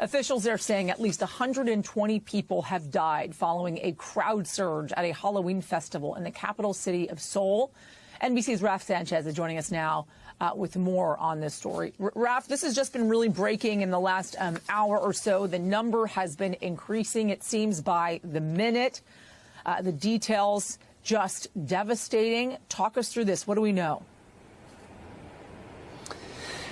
Officials are saying at least 120 people have died following a crowd surge at a Halloween festival in the capital city of Seoul. NBC's Raf Sanchez is joining us now with more on this story. Raf, this has just been really breaking in the last hour or so. The number has been increasing, it seems, by the minute. The details just devastating. Talk us through this. What do we know?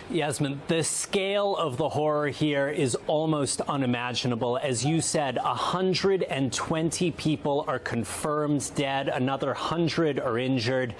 Yasmin, the scale of the horror here is almost unimaginable. As you said, 120 people are confirmed dead. Another 100 are injured.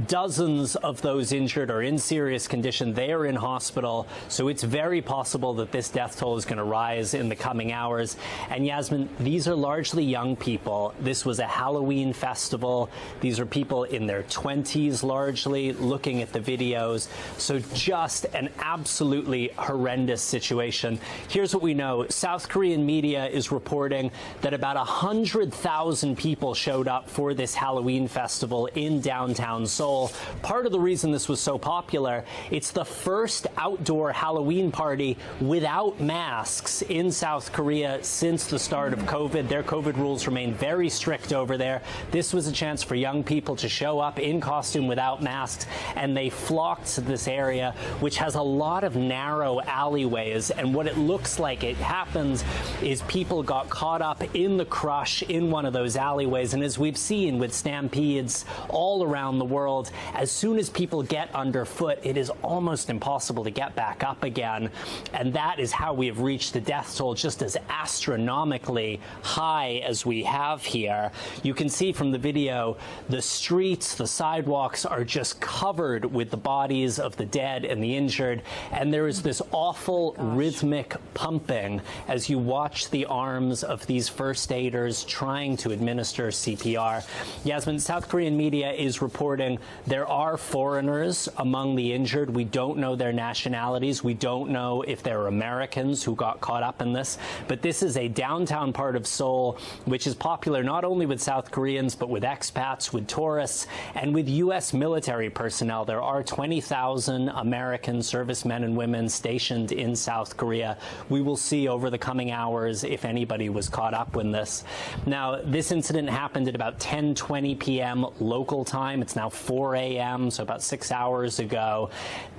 Dozens of those injured are in serious condition. They are in hospital. So it's very possible that this death toll is going to rise in the coming hours. And Yasmin, these are largely young people. This was a Halloween festival. These are people in their 20s largely, looking at the videos. So just an absolutely horrendous situation. Here's what we know. South Korean media is reporting that about 100,000 people showed up for this Halloween festival in downtown Seoul. Part of the reason this was so popular, it's the first outdoor Halloween party without masks in South Korea since the start of COVID. Their COVID rules remain very strict over there. This was a chance for young people to show up in costume without masks, and they flocked to this area, which has a lot of narrow alleyways. And what it looks like it happens is people got caught up in the crush in one of those alleyways. And as we've seen with stampedes all around the world, as soon as people get underfoot, it is almost impossible to get back up again. And that is how we have reached the death toll just as astronomically high as we have here. You can see from the video, the streets, the sidewalks are just covered with the bodies of the dead and the injured. And there is this awful rhythmic pumping as you watch the arms of these first aiders trying to administer CPR. Yasmin, South Korean media is reporting there are foreigners among the injured. We don't know their nationalities. We don't know if they're Americans who got caught up in this. But this is a downtown part of Seoul, which is popular not only with South Koreans, but with expats, with tourists, and with U.S. military personnel. There are 20,000 American servicemen and women stationed in South Korea. We will see over the coming hours if anybody was caught up in this. Now, this incident happened at about 10:20 p.m. local time. It's now 4 a.m., so about 6 hours ago.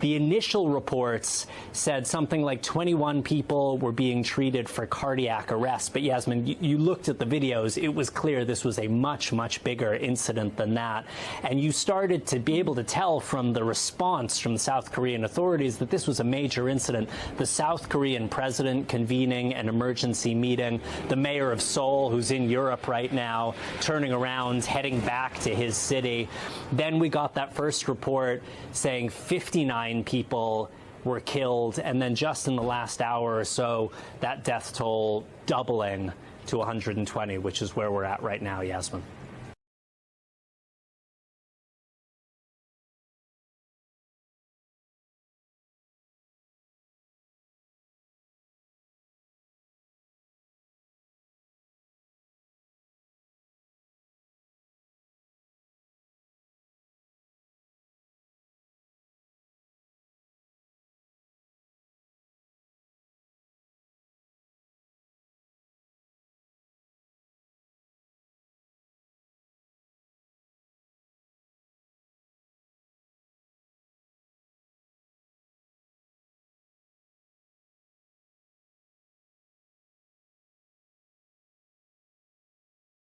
The initial reports said something like 21 people were being treated for cardiac arrest. But Yasmin, you looked at the videos. It was clear this was a much, much bigger incident than that. And you started to be able to tell from the response from the South Korean authorities that this was a major incident. The South Korean president convening an emergency meeting, the mayor of Seoul, who's in Europe right now, turning around, heading back to his city. Then we got that first report saying 59 people were killed, and then just in the last hour or so, that death toll doubling to 120, which is where we're at right now, Yasmin.